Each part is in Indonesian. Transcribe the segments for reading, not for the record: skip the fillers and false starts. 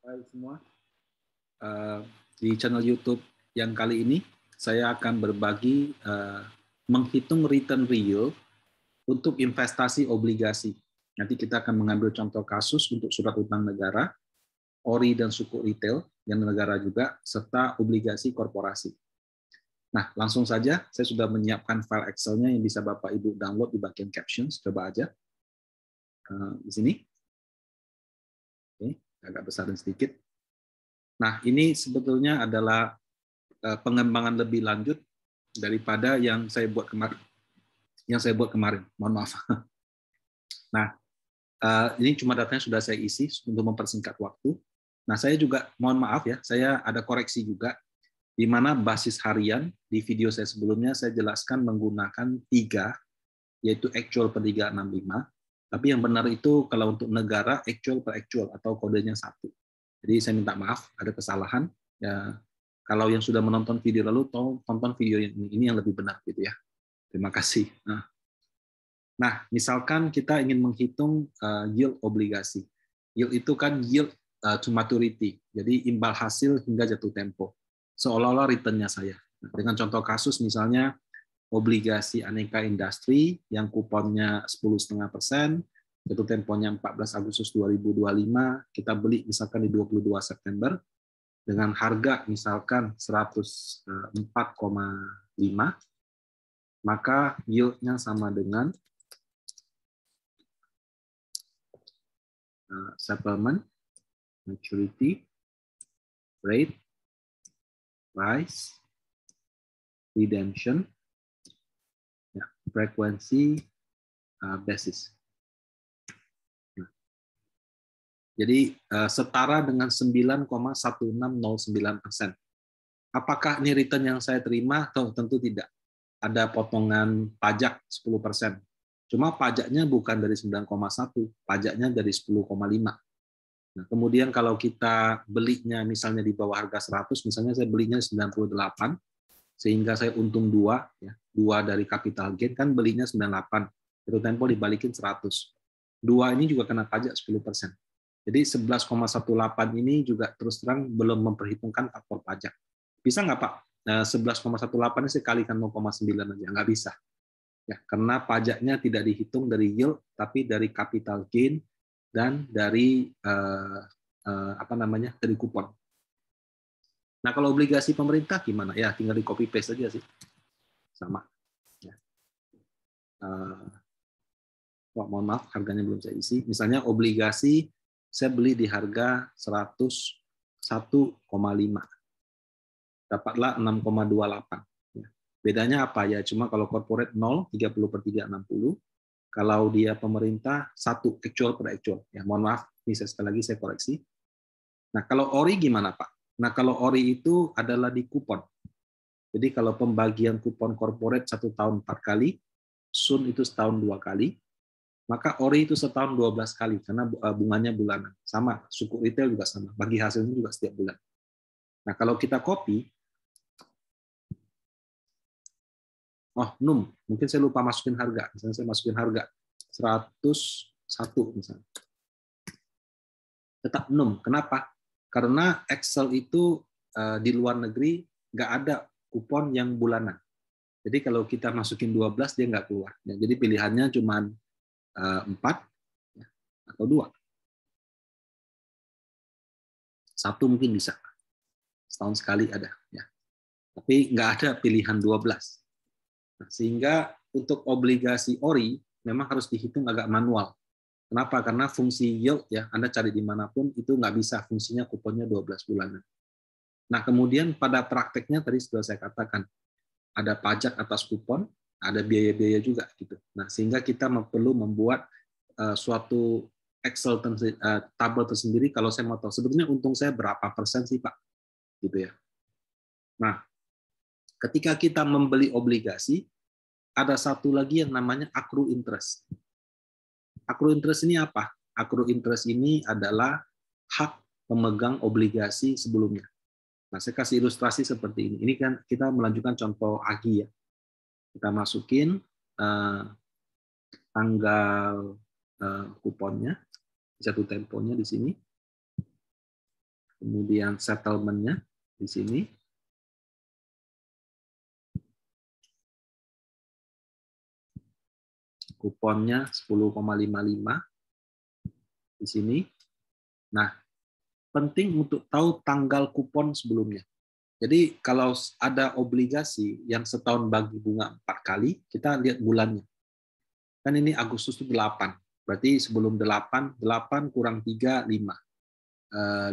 Hai semua, di channel YouTube yang kali ini saya akan berbagi menghitung return real untuk investasi obligasi. Nanti kita akan mengambil contoh kasus untuk surat utang negara, ORI dan sukuk retail yang negara juga, serta obligasi korporasi. Nah, langsung saja saya sudah menyiapkan file Excel-nya yang bisa Bapak Ibu download di bagian captions. Coba aja di sini. Oke, agak besarin sedikit. Nah, ini sebetulnya adalah pengembangan lebih lanjut daripada yang saya buat kemarin. Mohon maaf. Nah, ini cuma datanya sudah saya isi untuk mempersingkat waktu. Nah, saya juga mohon maaf ya, saya ada koreksi juga di mana basis harian di video saya sebelumnya saya jelaskan menggunakan 3, yaitu actual per 365. Tapi yang benar itu kalau untuk negara actual per actual atau kodenya 1. Jadi saya minta maaf, ada kesalahan. Ya, kalau yang sudah menonton video lalu, tonton video ini yang lebih benar gitu ya. Terima kasih. Nah, misalkan kita ingin menghitung yield obligasi. Yield itu kan yield to maturity, jadi imbal hasil hingga jatuh tempo. Seolah-olah return-nya saya. Nah, dengan contoh kasus misalnya obligasi aneka industri yang kuponnya 10,5%, jatuh temponya 14 Agustus 2025, kita beli misalkan di 22 September, dengan harga misalkan 104,5, maka yield-nya sama dengan settlement, maturity, rate, price, redemption, ya, frekuensi, basis. Nah, jadi setara dengan 9,1609%. Apakah ini return yang saya terima? Tentu tidak. Ada potongan pajak 10%. Cuma pajaknya bukan dari 9,1, pajaknya dari 10,5. Nah, kemudian kalau kita belinya misalnya di bawah harga 100, misalnya saya belinya 98, sehingga saya untung 2, ya, 2 dari capital gain, kan belinya 98, itu tempo dibalikin 100. 2 ini juga kena pajak 10%. Jadi 11,18 ini juga terus terang belum memperhitungkan faktor pajak. Bisa nggak Pak? 11,18 ini saya kalikan 0,9 aja, nggak bisa. Ya, karena pajaknya tidak dihitung dari yield, tapi dari capital gain dan dari dari kupon. Nah, kalau obligasi pemerintah gimana? Ya, tinggal di copy paste aja sih, sama. Ya. Mohon maaf, harganya belum saya isi. Misalnya obligasi saya beli di harga 101,5, dapatlah 6,28. Bedanya apa ya? Cuma kalau corporate 0, 30/360. Kalau dia pemerintah 1, actual per actual. Ya, mohon maaf, ini sekali lagi saya koreksi. Nah, kalau ORI gimana, Pak? Nah, kalau ORI itu adalah di kupon. Jadi kalau pembagian kupon corporate 1 tahun 4 kali, SUN itu setahun 2 kali, maka ORI itu setahun 12 kali, karena bunganya bulanan. Sama, suku retail juga sama, bagi hasilnya juga setiap bulan. Nah, kalau kita copy, mungkin saya lupa masukin harga. Misalnya saya masukin harga 101 misalnya. Tetap num. Kenapa? Karena Excel itu di luar negeri nggak ada kupon yang bulanan. Jadi kalau kita masukin 12 dia nggak keluar. Ya, jadi pilihannya cuma 4 atau 2. 1 mungkin bisa. Setahun sekali ada. Ya. Tapi nggak ada pilihan 12. Nah, sehingga untuk obligasi ORI memang harus dihitung agak manual. Kenapa? Karena fungsi yield ya Anda cari dimanapun itu nggak bisa, fungsinya kuponnya 12 bulanan. Nah kemudian pada prakteknya tadi sudah saya katakan ada pajak atas kupon, ada biaya-biaya juga gitu. Nah sehingga kita perlu membuat suatu Excel tabel tersendiri kalau saya mau tahu sebetulnya untung saya berapa persen sih Pak, gitu ya. Nah ketika kita membeli obligasi ada satu lagi yang namanya accrue interest. Accrue interest ini apa? Accrue interest ini adalah hak pemegang obligasi sebelumnya. Nah, saya kasih ilustrasi seperti ini. Ini kan kita melanjutkan contoh AGI ya. Kita masukin tanggal kuponnya, jatuh temponya di sini. Kemudian settlement-nya di sini. Kuponnya 10,55 di sini. Nah, penting untuk tahu tanggal kupon sebelumnya. Jadi kalau ada obligasi yang setahun bagi bunga 4 kali, kita lihat bulannya. Kan ini Agustus itu 8. Berarti sebelum 8, 8 kurang 3, 5.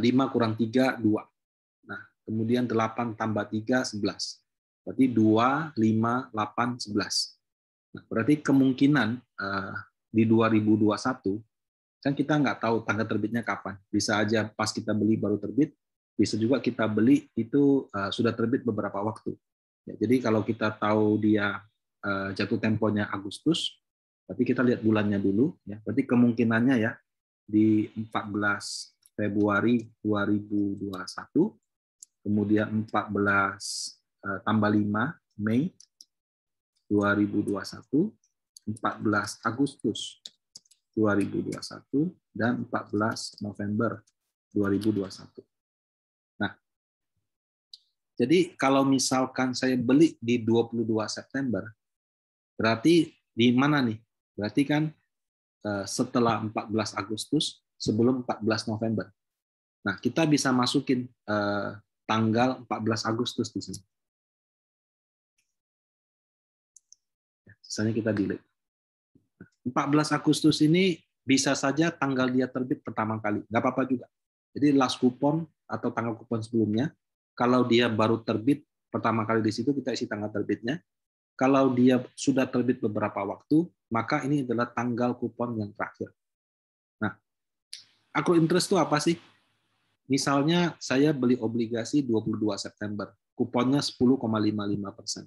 5 kurang 3, 2. Nah, kemudian 8 tambah 3, 11. Berarti 2, 5, 8, 11. Nah, berarti kemungkinan di 2021, kan kita nggak tahu tanggal terbitnya kapan. Bisa aja pas kita beli baru terbit, bisa juga kita beli itu sudah terbit beberapa waktu. Ya, jadi kalau kita tahu dia jatuh temponya Agustus, berarti kita lihat bulannya dulu. Ya, berarti kemungkinannya ya di 14 Februari 2021, kemudian 14 tambah 5 Mei 2021, 14 Agustus 2021, dan 14 November 2021. Nah, jadi kalau misalkan saya beli di 22 September, berarti di mana nih? Berarti kan setelah 14 Agustus, sebelum 14 November. Nah, kita bisa masukin tanggal 14 Agustus di sini. Misalnya kita delete. 14 Agustus ini bisa saja tanggal dia terbit pertama kali, nggak apa-apa juga. Jadi last coupon atau tanggal kupon sebelumnya, kalau dia baru terbit pertama kali di situ kita isi tanggal terbitnya. Kalau dia sudah terbit beberapa waktu, maka ini adalah tanggal kupon yang terakhir. Nah, accrued interest itu apa sih? Misalnya saya beli obligasi 22 September, kuponnya 10,55%.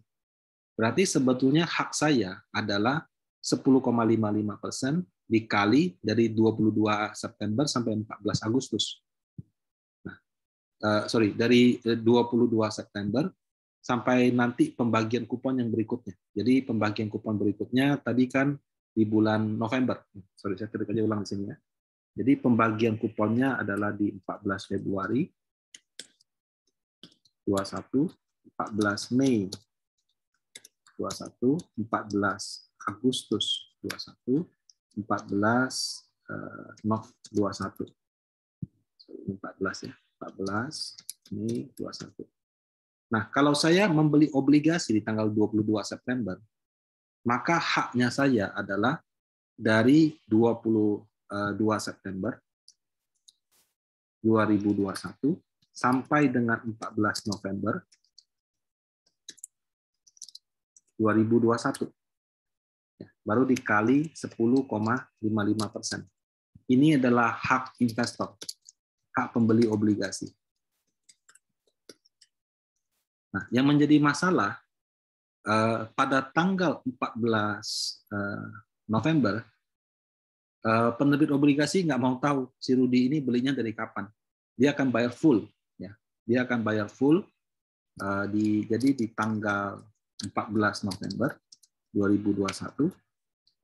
Berarti sebetulnya hak saya adalah 10,55% dikali dari 22 September sampai 14 Agustus. Nah, dari 22 September sampai nanti pembagian kupon yang berikutnya. Jadi pembagian kupon berikutnya tadi kan di bulan November. Saya ketik aja ulang di sini ya. Jadi pembagian kuponnya adalah di 14 Februari 21, 14 Mei 21, 14 Agustus 21, 14 21. 14 ya. 14 Mei 21. Nah, kalau saya membeli obligasi di tanggal 22 September, maka haknya saya adalah dari 22 September 2021 sampai dengan 14 November 2021. Ya, baru dikali 10,55%. Ini adalah hak investor, hak pembeli obligasi. Nah, yang menjadi masalah pada tanggal 14 November, penerbit obligasi nggak mau tahu si Rudi ini belinya dari kapan. Dia akan bayar full, ya. Dia akan bayar full jadi di tanggal 14 November 2021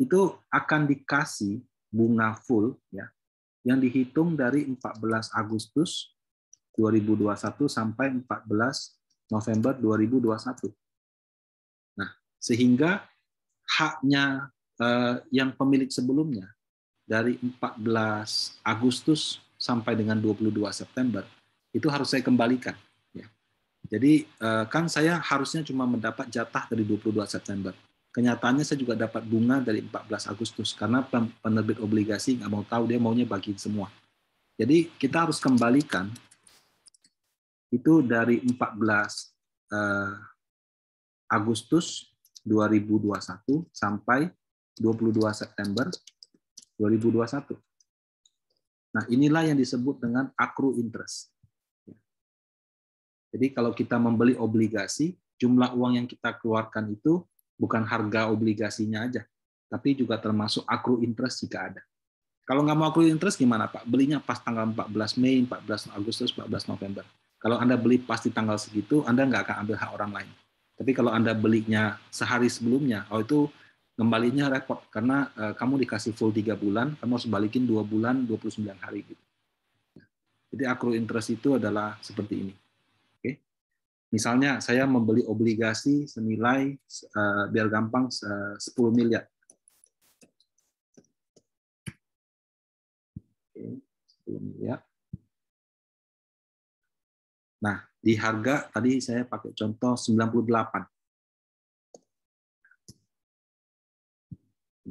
itu akan dikasih bunga full ya yang dihitung dari 14 Agustus 2021 sampai 14 November 2021. Nah, sehingga haknya yang pemilik sebelumnya dari 14 Agustus sampai dengan 22 September itu harus saya kembalikan. Jadi kan saya harusnya cuma mendapat jatah dari 22 September. Kenyataannya saya juga dapat bunga dari 14 Agustus karena penerbit obligasi nggak mau tahu, dia maunya bagi semua. Jadi kita harus kembalikan itu dari 14 Agustus 2021 sampai 22 September 2021. Nah, inilah yang disebut dengan accrued interest. Jadi kalau kita membeli obligasi, jumlah uang yang kita keluarkan itu bukan harga obligasinya aja, tapi juga termasuk accrued interest jika ada. Kalau nggak mau accrued interest gimana Pak? Belinya pas tanggal 14 Mei, 14 Agustus, 14 November. Kalau Anda beli pas di tanggal segitu, Anda nggak akan ambil hak orang lain. Tapi kalau Anda belinya sehari sebelumnya, itu kembalinya repot, karena kamu dikasih full 3 bulan, kamu harus balikin 2 bulan, 29 hari. Gitu. Jadi accrued interest itu adalah seperti ini. Oke. Misalnya saya membeli obligasi senilai biar gampang 10 miliar. Oke, 10 miliar. Nah, di harga tadi saya pakai contoh 98.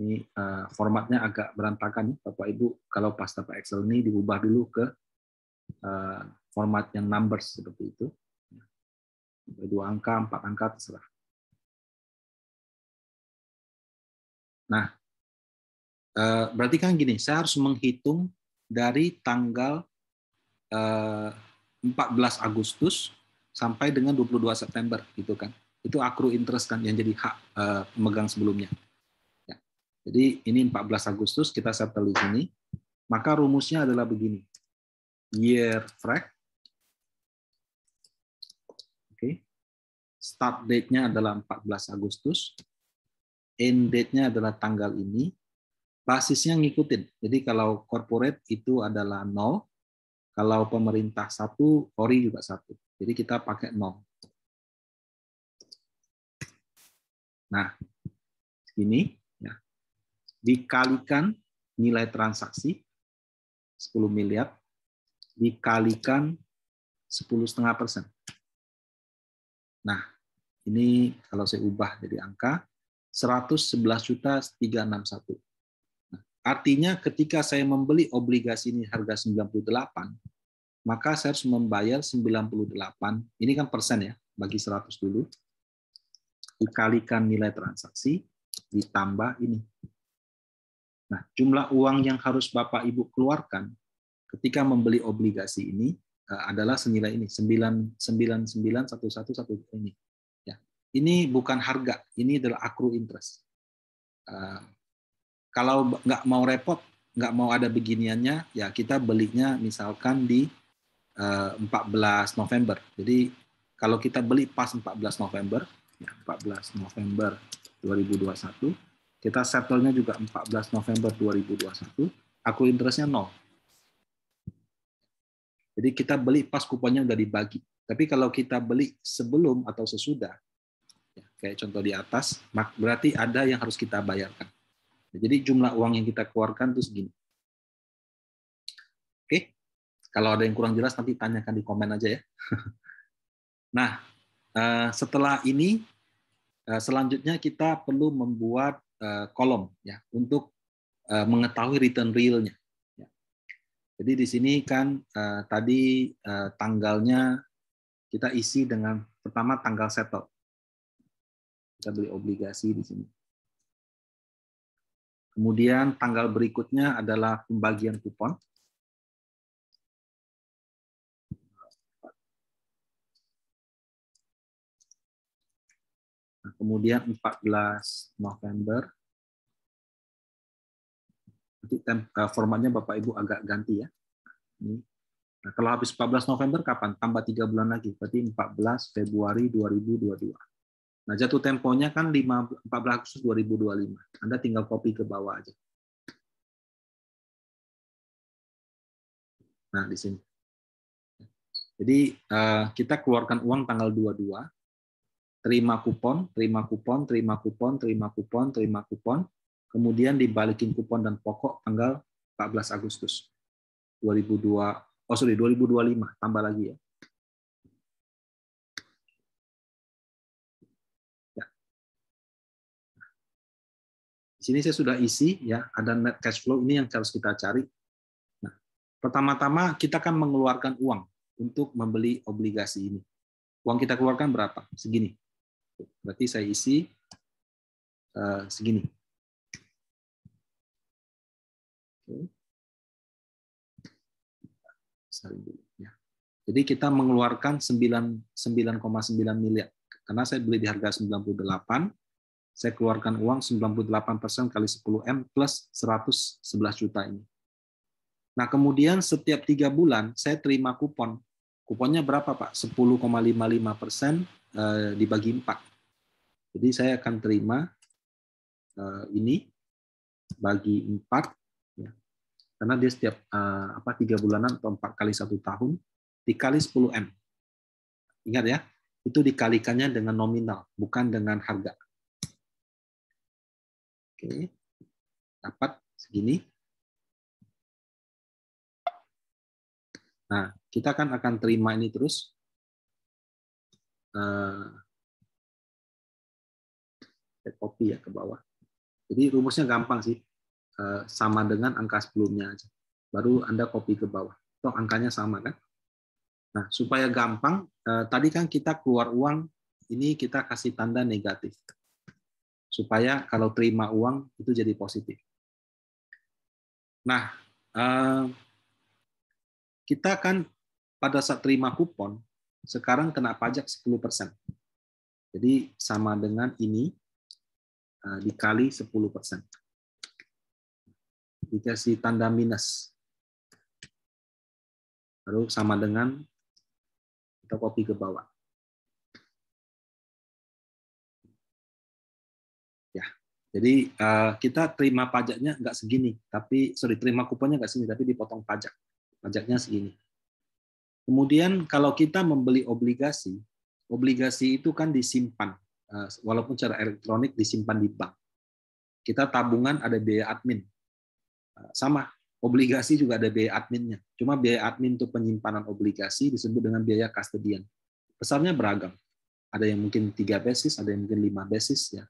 Ini formatnya agak berantakan, Bapak Ibu. Kalau pas dapat Excel ini diubah dulu ke format yang numbers seperti itu. 2 angka, 4 angka, terserah. Nah, berarti kan gini, saya harus menghitung dari tanggal 14 Agustus sampai dengan 22 September, gitu kan. Itu accrued interest kan yang jadi hak pemegang sebelumnya. Ya. Jadi ini 14 Agustus kita settle di sini. Maka rumusnya adalah begini. Year frac. Oke. Start date-nya adalah 14 Agustus. End date-nya adalah tanggal ini. Basisnya ngikutin. Jadi kalau corporate itu adalah 0, kalau pemerintah 1, Ori juga 1. Jadi kita pakai 0. Nah, ini ya, dikalikan nilai transaksi 10 miliar dikalikan 10,5%. Nah, ini kalau saya ubah jadi angka 111.361. Nah, artinya ketika saya membeli obligasi ini harga 98, maka saya harus membayar 98. Ini kan persen ya, bagi 100 dulu. Dikalikan nilai transaksi ditambah ini. Nah, jumlah uang yang harus Bapak Ibu keluarkan ketika membeli obligasi ini adalah senilai ini 999.111 ini. Ya, ini bukan harga, ini adalah accrued interest. Kalau nggak mau repot, nggak mau ada beginiannya, ya kita belinya misalkan di 14 November. Jadi kalau kita beli pas 14 November, ya 14 November 2021, kita settle-nya juga 14 November 2021, accrued interest-nya 0. Jadi kita beli pas kuponnya udah dibagi. Tapi kalau kita beli sebelum atau sesudah, ya, kayak contoh di atas, berarti ada yang harus kita bayarkan. Jadi jumlah uang yang kita keluarkan itu segini. Oke, kalau ada yang kurang jelas nanti tanyakan di komen aja ya. Nah, setelah ini, selanjutnya kita perlu membuat kolom ya untuk mengetahui return real-nya. Jadi di sini kan tadi tanggalnya kita isi dengan pertama tanggal settle. Kita beli obligasi di sini. Kemudian tanggal berikutnya adalah pembagian kupon. Nah, kemudian 14 November. Nanti formatnya Bapak Ibu agak ganti ya. Nah, kalau habis 14 November kapan? Tambah 3 bulan lagi, berarti 14 Februari 2022. Nah, jatuh temponya kan 14 Agustus 2025. Anda tinggal copy ke bawah aja. Nah, di sini. Jadi kita keluarkan uang tanggal 22, terima kupon, terima kupon, terima kupon, terima kupon, terima kupon, kemudian dibalikin kupon dan pokok tanggal 14 Agustus 2025, tambah lagi ya. Di sini saya sudah isi ya, ada net cash flow ini yang harus kita cari. Nah, pertama-tama kita kan mengeluarkan uang untuk membeli obligasi ini. Uang kita keluarkan berapa? Segini. Berarti saya isi segini. Oke. Ya. Jadi kita mengeluarkan 9,9 miliar. Karena saya beli di harga 98, saya keluarkan uang 98% kali 10M plus 111 juta ini. Nah, kemudian setiap 3 bulan saya terima kupon. Kuponnya berapa, Pak? 10,55% dibagi 4. Jadi saya akan terima ini bagi 4. Ya. karena dia setiap 3 bulanan atau 4 kali 1 tahun dikali 10M. Ingat ya, itu dikalikannya dengan nominal, bukan dengan harga. Oke, dapat segini. Nah, kita kan akan terima ini terus. Saya copy ya ke bawah. Jadi rumusnya gampang sih. Sama dengan angka sebelumnya aja. Baru Anda copy ke bawah. Toh angkanya sama kan? Nah, supaya gampang, tadi kan kita keluar uang, ini kita kasih tanda negatif. Supaya kalau terima uang, itu jadi positif. Nah, kita kan pada saat terima kupon, sekarang kena pajak 10%. Jadi sama dengan ini, dikali 10%. Dikasih tanda minus. Lalu sama dengan, kita copy ke bawah. Ya, jadi kita terima pajaknya nggak segini, terima kuponnya nggak segini, tapi dipotong pajak. Pajaknya segini. Kemudian kalau kita membeli obligasi, obligasi itu kan disimpan, walaupun secara elektronik disimpan di bank. Kita tabungan ada biaya admin. Sama, obligasi juga ada biaya adminnya. Cuma biaya admin untuk penyimpanan obligasi disebut dengan biaya custodian. Besarnya beragam. Ada yang mungkin 3 basis, ada yang mungkin 5 basis. Ya.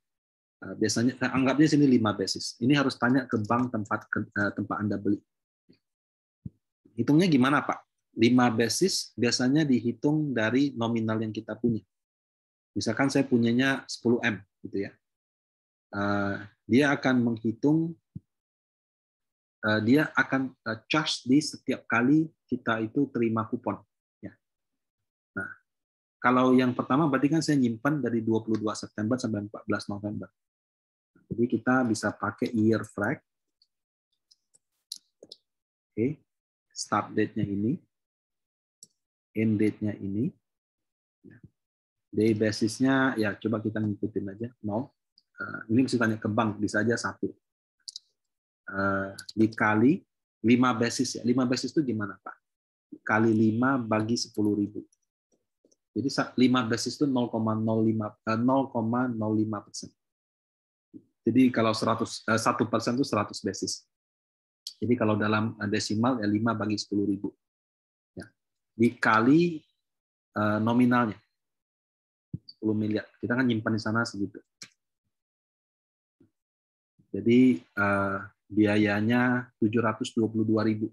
Biasanya, anggapnya sini 5 basis. Ini harus tanya ke bank tempat Anda beli. Hitungnya gimana, Pak? 5 basis biasanya dihitung dari nominal yang kita punya. Misalkan saya punyanya 10M, gitu ya. Dia akan menghitung, dia akan charge di setiap kali kita itu terima kupon. Ya. Nah, kalau yang pertama berarti kan saya nyimpan dari 22 September sampai 14 November. Jadi kita bisa pakai year flag. Oke. Start date-nya ini. End date-nya ini. Day basis-nya ya coba kita ngikutin aja 0. Ini mesti tanya ke bank, bisa aja 1. Dikali 5 basis ya. 5 basis itu gimana, Pak? Kali 5 bagi 10.000. Jadi 5 basis itu 0,05%. Jadi kalau 1% itu 100 basis. Jadi kalau dalam desimal ya 5 bagi 10.000. Ya. Dikali nominalnya 10 miliar. Kita kan nyimpan di sana segitu. Jadi biayanya 722.000.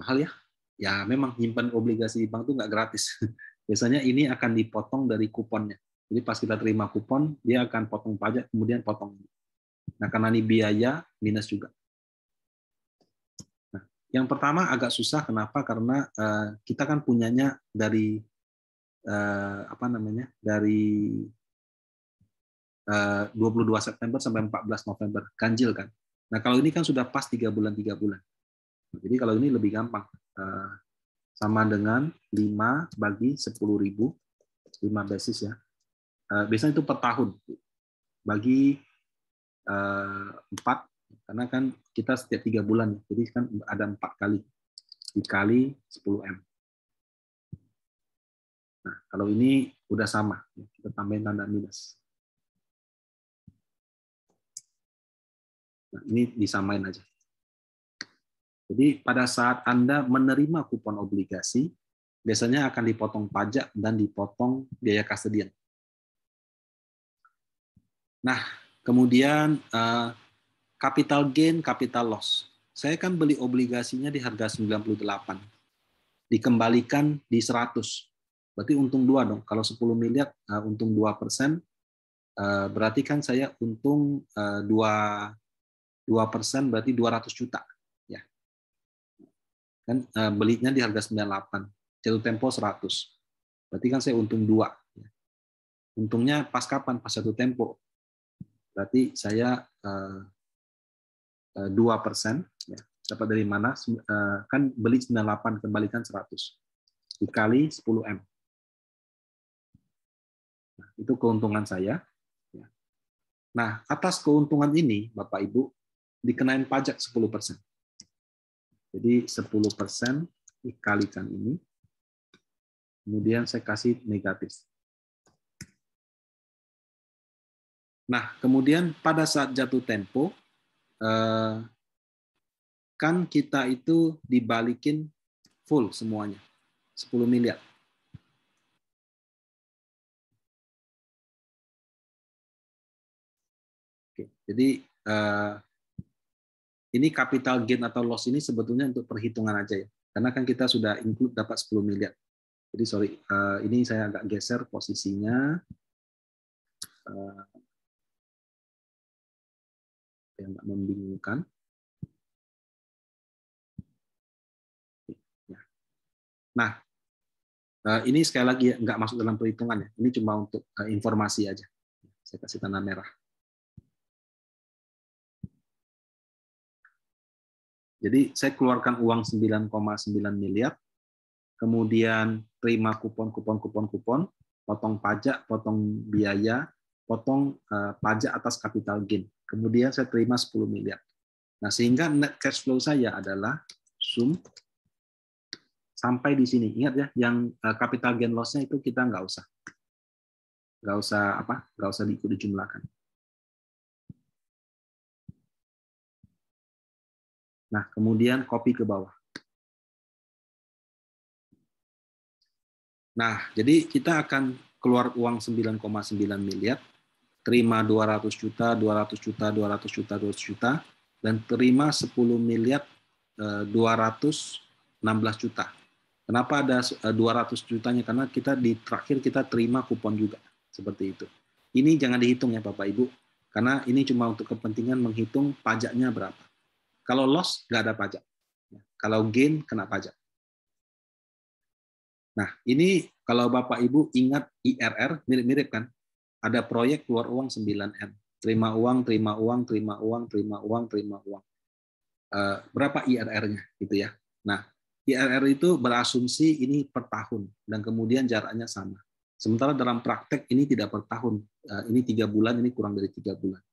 Mahal ya? Ya memang nyimpan obligasi di bank itu nggak gratis. Biasanya ini akan dipotong dari kuponnya. Jadi pas kita terima kupon, dia akan potong pajak, kemudian potong. Nah karena ini biaya, minus juga. Nah, yang pertama agak susah, kenapa? Karena kita kan punyanya dari dari 22 September sampai 14 November, ganjil kan. Nah kalau ini kan sudah pas 3 bulan. Jadi kalau ini lebih gampang, sama dengan 5 bagi 10.000, 5 basis ya. Biasanya itu per tahun, bagi 4, karena kan kita setiap 3 bulan, jadi kan ada 4 kali, dikali 10M. Nah kalau ini udah sama, kita tambahin tanda minus. Nah, ini disamain aja. Jadi pada saat Anda menerima kupon obligasi, biasanya akan dipotong pajak dan dipotong biaya custodian. Nah, kemudian capital gain, capital loss. Saya kan beli obligasinya di harga 98. Dikembalikan di 100. Berarti untung 2 dong. Kalau 10 miliar, untung 2%, berarti kan saya untung 2% berarti 200 juta. Ya. Kan belinya di harga 98, jatuh tempo 100. Berarti kan saya untung 2. Untungnya pas kapan? Pas jatuh tempo. Berarti saya 2%, ya. Dapat dari mana? Kan beli 98, kembalikan 100. Dikali 10M. Nah, itu keuntungan saya. Nah, atas keuntungan ini, Bapak Ibu, dikenain pajak 10%. Jadi 10% dikalikan ini, kemudian saya kasih negatif. Nah, kemudian pada saat jatuh tempo, kan kita itu dibalikin full semuanya, 10 miliar. Oke, jadi ini capital gain atau loss ini sebetulnya untuk perhitungan aja ya, karena kan kita sudah include dapat 10 miliar. Jadi sorry, ini saya agak geser posisinya. Yang nggak membingungkan. Nah, ini sekali lagi nggak masuk dalam perhitungan ya. Ini cuma untuk informasi aja. Saya kasih tanda merah. Jadi saya keluarkan uang 9,9 miliar, kemudian terima kupon, potong pajak, potong biaya, potong pajak atas capital gain. Kemudian saya terima 10 miliar. Nah, sehingga net cash flow saya adalah sum sampai di sini. Ingat ya, yang capital gain loss-nya itu kita nggak usah dijumlahkan. Nah, kemudian copy ke bawah. Nah, jadi kita akan keluar uang 9,9 miliar, terima 200 juta, 200 juta, 200 juta, 200 juta, dan terima 10 miliar 216 juta. Kenapa ada 200 jutanya? Karena kita di terakhir kita terima kupon juga. Seperti itu. Ini jangan dihitung ya Bapak Ibu, karena ini cuma untuk kepentingan menghitung pajaknya berapa. Kalau loss, nggak ada pajak. Kalau gain, kena pajak. Nah, ini kalau Bapak Ibu ingat IRR, mirip-mirip kan? Ada proyek keluar uang 9M. Terima uang, terima uang, terima uang, terima uang, terima uang. Berapa IRR-nya? Gitu ya. Nah, IRR itu berasumsi ini per tahun, dan kemudian jaraknya sama. Sementara dalam praktek ini tidak per tahun. Ini 3 bulan, ini kurang dari 3 bulan.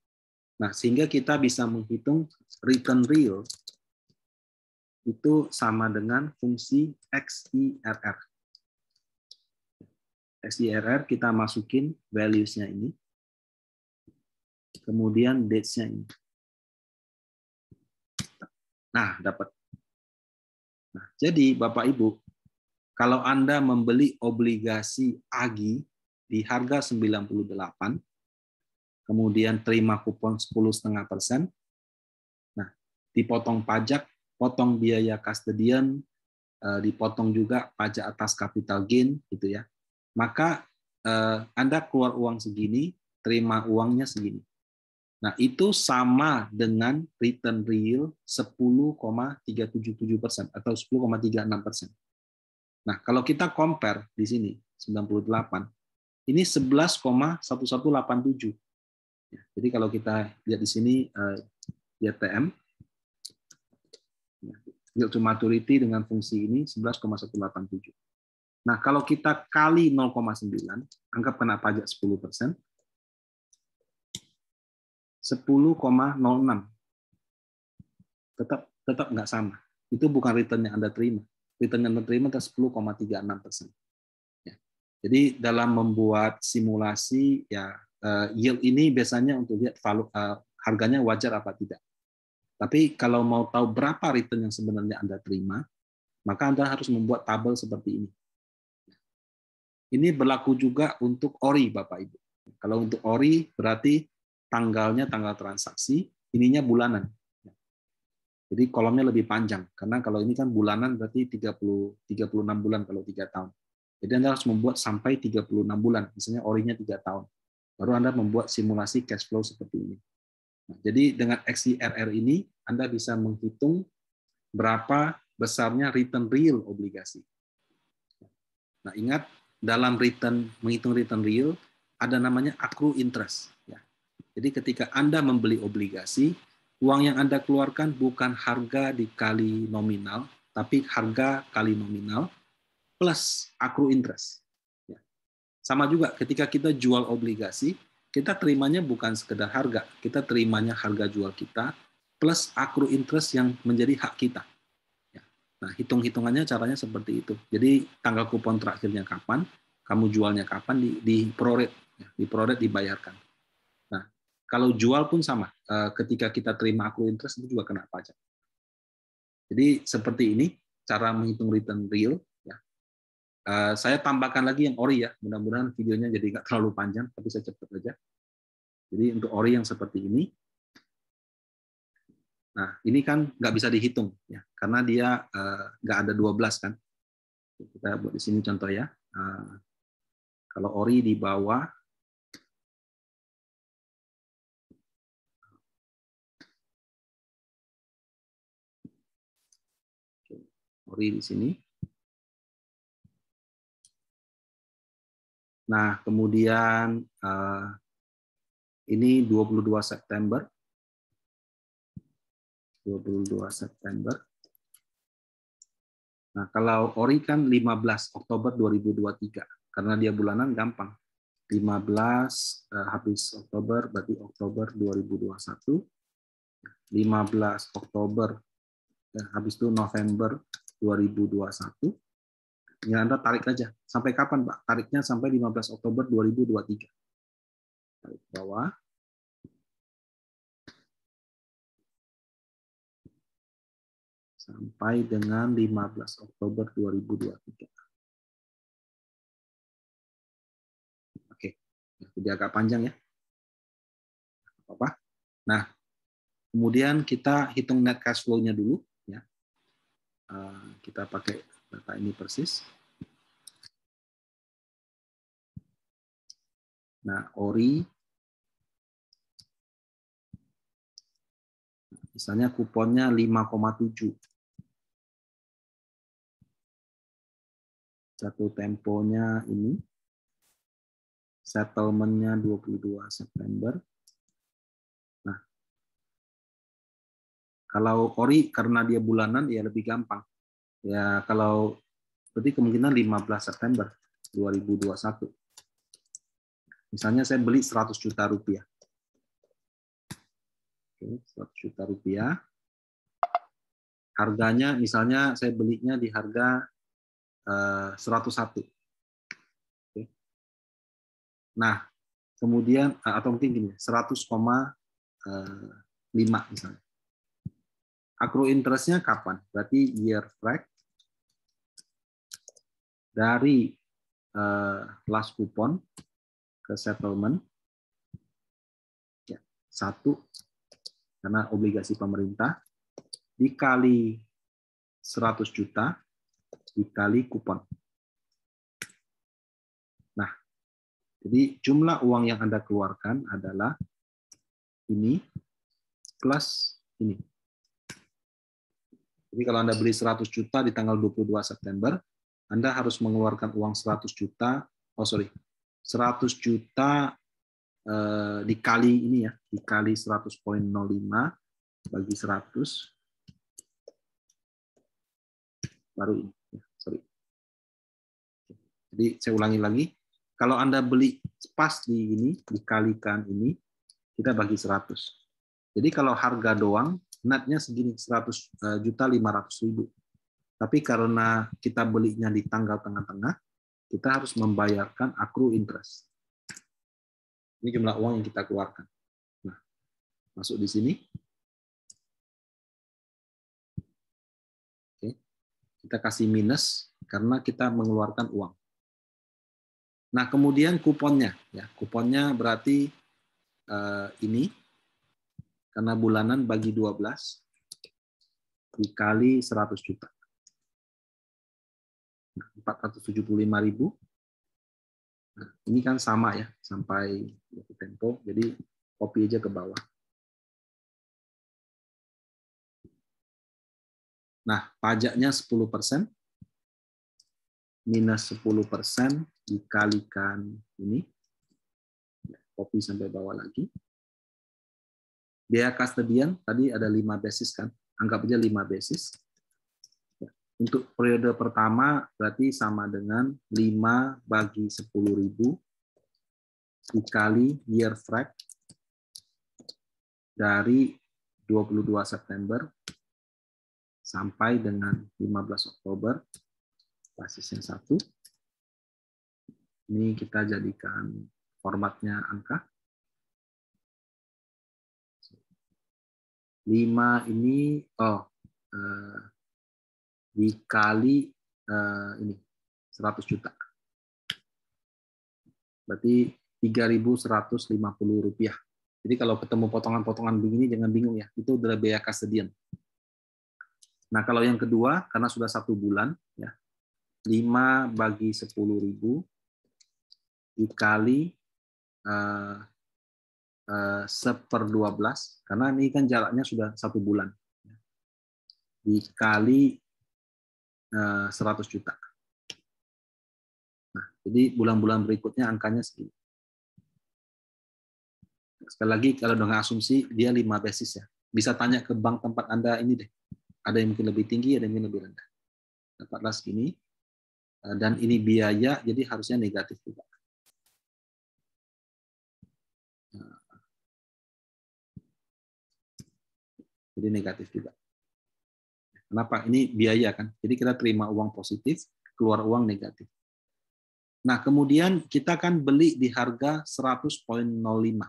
Nah, sehingga kita bisa menghitung return real itu sama dengan fungsi XIRR. XIRR kita masukin values-nya ini, kemudian dates-nya ini. Nah, dapat. Nah, jadi Bapak Ibu, kalau Anda membeli obligasi AGI di harga 98, kemudian terima kupon 10,5%, nah, dipotong pajak, potong biaya custodian, dipotong juga pajak atas capital gain, gitu ya. Maka Anda keluar uang segini, terima uangnya segini. Nah, itu sama dengan return real 10,377% atau 10,36%. Nah, kalau kita compare di sini 98, ini 11,1187. Jadi kalau kita lihat di sini YTM, yield to maturity dengan fungsi ini 11,187. Nah, kalau kita kali 0,9, anggap kena pajak 10%, 10,06. Tetap nggak sama. Itu bukan return yang Anda terima. Return yang Anda terima adalah 10,36%. Ya. Jadi dalam membuat simulasi, ya yield ini biasanya untuk lihat harganya wajar apa tidak. Tapi kalau mau tahu berapa return yang sebenarnya Anda terima, maka Anda harus membuat tabel seperti ini. Ini berlaku juga untuk ORI, Bapak Ibu. Kalau untuk ORI berarti tanggalnya tanggal transaksi, ininya bulanan. Jadi kolomnya lebih panjang, karena kalau ini kan bulanan berarti 36 bulan kalau 3 tahun. Jadi Anda harus membuat sampai 36 bulan, misalnya ORI-nya 3 tahun. Baru Anda membuat simulasi cash flow seperti ini. Nah, jadi dengan XIRR ini, Anda bisa menghitung berapa besarnya return real obligasi. Nah, ingat, dalam menghitung return real, ada namanya accrue interest. Jadi ketika Anda membeli obligasi, uang yang Anda keluarkan bukan harga dikali nominal, tapi harga kali nominal plus accrue interest. Sama juga ketika kita jual obligasi, kita terimanya bukan sekedar harga, kita terimanya harga jual kita plus accrue interest yang menjadi hak kita. Nah, hitung-hitungannya caranya seperti itu. Jadi tanggal kupon terakhirnya kapan, kamu jualnya kapan, di prorate, ya, di prorate dibayarkan. Nah, kalau jual pun sama. Ketika kita terima accrued interest itu juga kena pajak. Jadi seperti ini cara menghitung return real. Ya. Saya tambahkan lagi yang ori ya. Mudah-mudahan videonya jadi nggak terlalu panjang, tapi saya cepat aja. Jadi untuk ori yang seperti ini, nah ini kan nggak bisa dihitung ya, karena dia nggak ada 12 kan. Kita buat di sini contoh ya. Kalau ori di bawah, ori di sini. Nah kemudian ini 22 September. 22 September. Nah, kalau ori kan 15 Oktober 2023. Karena dia bulanan gampang. 15 habis Oktober berarti Oktober 2021. 15 Oktober habis itu November 2021. Ya Anda tarik aja. Sampai kapan, Pak? Tariknya sampai 15 Oktober 2023. Tarik ke bawah. Sampai dengan 15 Oktober 2023. Oke. Jadi agak panjang ya. Apa? Nah, kemudian kita hitung net cash flow-nya dulu. Ya. Kita pakai data ini persis. Nah, ori, misalnya kuponnya 5,7. Jatuh temponya ini, settlement-nya 22 September. Nah, kalau ori karena dia bulanan ya lebih gampang. Ya kalau berarti kemungkinan 15 September 2021. Misalnya saya beli 100 juta rupiah. Oke, 100 juta rupiah. Harganya misalnya saya belinya di harga 101. Oke. Nah, kemudian atau mungkin gini, 100,5 misalnya. Accrued interest-nya kapan? Berarti year frag dari last coupon ke settlement ya, 1 karena obligasi pemerintah dikali 100 juta dikali kupon. Nah, jadi jumlah uang yang Anda keluarkan adalah ini plus ini. Jadi kalau Anda beli 100 juta di tanggal 22 September, Anda harus mengeluarkan uang 100 juta, 100 juta dikali ini ya, dikali 100,05 bagi 100 baru ini. Jadi saya ulangi lagi, kalau Anda beli pas di ini dikalikan ini, kita bagi 100. Jadi kalau harga doang netnya segini 100.500.000. Tapi karena kita belinya di tanggal tengah-tengah, kita harus membayarkan accrued interest. Ini jumlah uang yang kita keluarkan. Nah, masuk di sini. Oke. Kita kasih minus karena kita mengeluarkan uang. Nah, kemudian kuponnya. Ya, kuponnya berarti ini, karena bulanan bagi 12, dikali 100 juta. 475.000. Nah, ini kan sama ya, sampai tempo, jadi copy aja ke bawah. Nah, pajaknya 10%, minus 10% dikalikan ini, copy sampai bawah lagi. Biaya custodian, tadi ada 5 basis kan, anggap aja 5 basis. Untuk periode pertama berarti sama dengan 5 bagi 10.000 dikali year frag dari 22 September sampai dengan 15 Oktober, basisnya 1. Ini kita jadikan formatnya angka. 5 ini, dikali ini 100 juta. Berarti Rp3.150. Jadi kalau ketemu potongan-potongan begini jangan bingung ya, itu adalah biaya custodian. Nah kalau yang kedua, karena sudah 1 bulan, ya 5 bagi 10.000 dikali 1/12, karena ini kan jaraknya sudah 1 bulan, dikali 100 juta. Nah, jadi bulan-bulan berikutnya angkanya segini. Sekali lagi, kalau dengan asumsi dia 5 basis ya. Bisa tanya ke bank tempat Anda ini deh. Ada yang mungkin lebih tinggi, ada yang mungkin lebih rendah. Dapatlah segini. Dan ini biaya, jadi harusnya negatif juga. Jadi negatif juga. Kenapa? Ini biaya kan. Jadi kita terima uang positif, keluar uang negatif. Nah, kemudian kita kan beli di harga 100.05.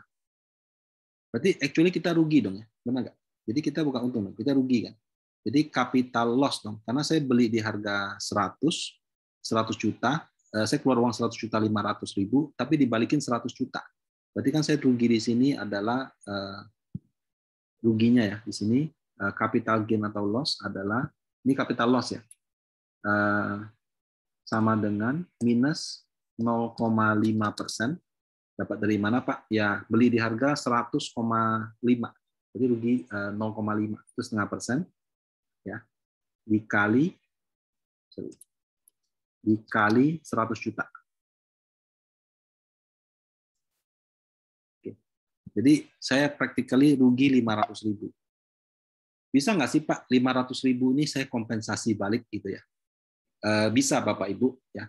Berarti actually kita rugi dong ya. Benar nggak? Jadi kita bukan untung, kita rugi kan. Jadi capital loss dong. Karena saya beli di harga 100 juta, saya keluar uang 100.500.000, tapi dibalikin 100 juta. Berarti kan saya rugi di sini adalah ruginya ya. Di sini capital gain atau loss adalah, ini capital loss ya. Sama dengan minus 0,5%. Dapat dari mana Pak? Ya beli di harga 100,5. Jadi rugi 0,5 itu 0,5%. Ya, dikali 100 juta. Oke. Jadi saya practically rugi 500.000. Bisa nggak sih Pak 500.000 ini saya kompensasi balik gitu ya? Bisa Bapak Ibu ya.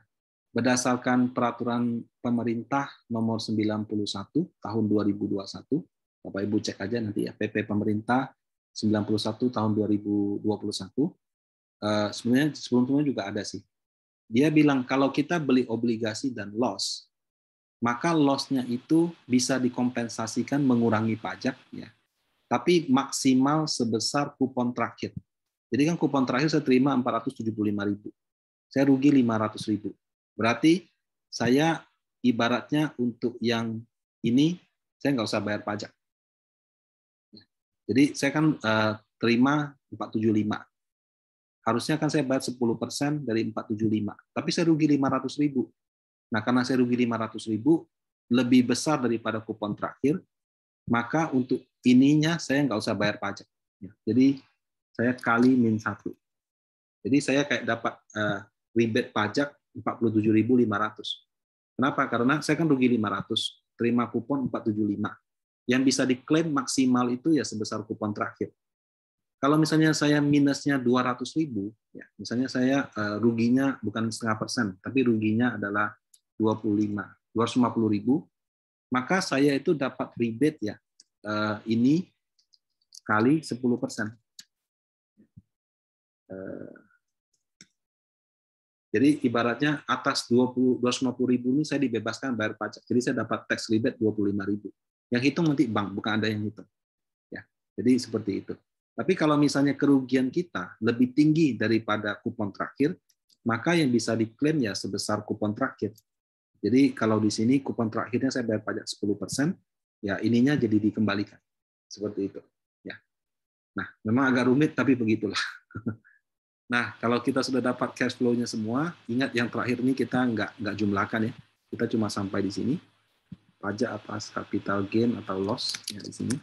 Berdasarkan peraturan pemerintah nomor 91 tahun 2021, Bapak Ibu cek aja nanti ya, PP pemerintah 91 tahun 2021. Sebenarnya sebelumnya juga ada sih. Dia bilang kalau kita beli obligasi dan loss, maka loss-nya itu bisa dikompensasikan mengurangi pajak ya. Tapi maksimal sebesar kupon terakhir. Jadi kan kupon terakhir saya terima 475.000. Saya rugi 500.000. Berarti saya ibaratnya untuk yang ini saya nggak usah bayar pajak. Jadi saya kan terima 475. Harusnya kan saya bayar 10% dari 475. Tapi saya rugi 500.000. Nah karena saya rugi 500.000 lebih besar daripada kupon terakhir, maka untuk ininya saya nggak usah bayar pajak. Jadi saya kali min 1. Jadi saya kayak dapat rebate pajak 47.500. Kenapa? Karena saya kan rugi 500, terima kupon 475. Yang bisa diklaim maksimal itu ya sebesar kupon terakhir. Kalau misalnya saya minusnya 200.000, ya, misalnya saya ruginya bukan 0,5%, tapi ruginya adalah 250.000, maka saya itu dapat rebate ya ini kali 10%. Jadi ibaratnya atas 250.000 ini saya dibebaskan bayar pajak. Jadi saya dapat tax rebate 25.000. Yang hitung nanti bank, bukan Anda yang hitung. Ya, jadi seperti itu. Tapi kalau misalnya kerugian kita lebih tinggi daripada kupon terakhir, maka yang bisa diklaim ya sebesar kupon terakhir. Jadi kalau di sini kupon terakhirnya saya bayar pajak 10%, ya ininya jadi dikembalikan. Seperti itu. Ya. Nah, memang agak rumit tapi begitulah. Nah, kalau kita sudah dapat cash flow-nya semua, ingat yang terakhir ini kita nggak jumlahkan ya. Kita cuma sampai di sini. Pajak atas capital gain atau loss ya di sini.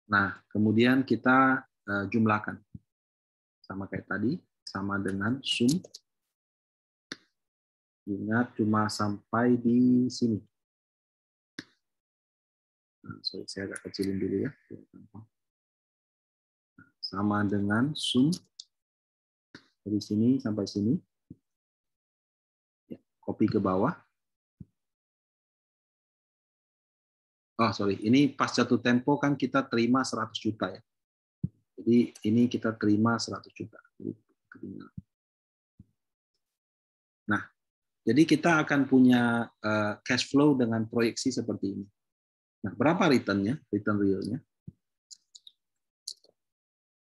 Nah, kemudian kita jumlahkan. Sama kayak tadi, sama dengan sum. Ingat cuma sampai di sini. Nah, sorry, saya agak kecilin dulu ya. Sama dengan sum dari sini sampai sini. Ya, copy ke bawah. Oh, sorry. Ini pas jatuh tempo kan kita terima 100 juta ya. Jadi ini kita terima 100 juta. Nah, jadi kita akan punya cash flow dengan proyeksi seperti ini. Nah, berapa returnnya? Return realnya?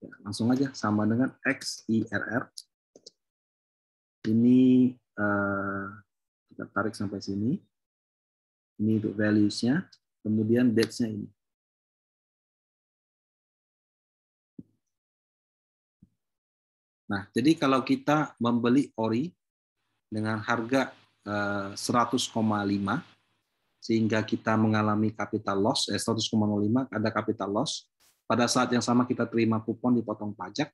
Ya, langsung aja sama dengan XIRR. Ini kita tarik sampai sini. Ini untuk values-nya. Kemudian dates-nya ini. Nah, jadi kalau kita membeli ori dengan harga 100,5 sehingga kita mengalami capital loss, 100,05 ada capital loss, pada saat yang sama kita terima kupon dipotong pajak,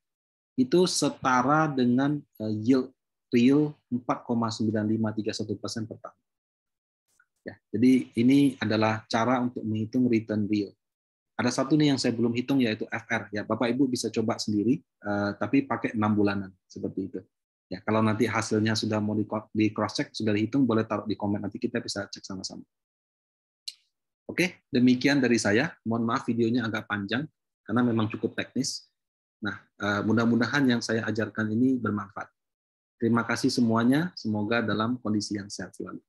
itu setara dengan yield real 4,9531% per tahun. Ya, jadi ini adalah cara untuk menghitung return real. Ada satu nih yang saya belum hitung yaitu FR. Ya, Bapak Ibu bisa coba sendiri, tapi pakai 6 bulanan seperti itu. Ya, kalau nanti hasilnya sudah mau di cross check, sudah dihitung, boleh taruh di komen, nanti kita bisa cek sama-sama. Oke, demikian dari saya. Mohon maaf videonya agak panjang karena memang cukup teknis. Nah, mudah-mudahan yang saya ajarkan ini bermanfaat. Terima kasih semuanya. Semoga dalam kondisi yang sehat selalu.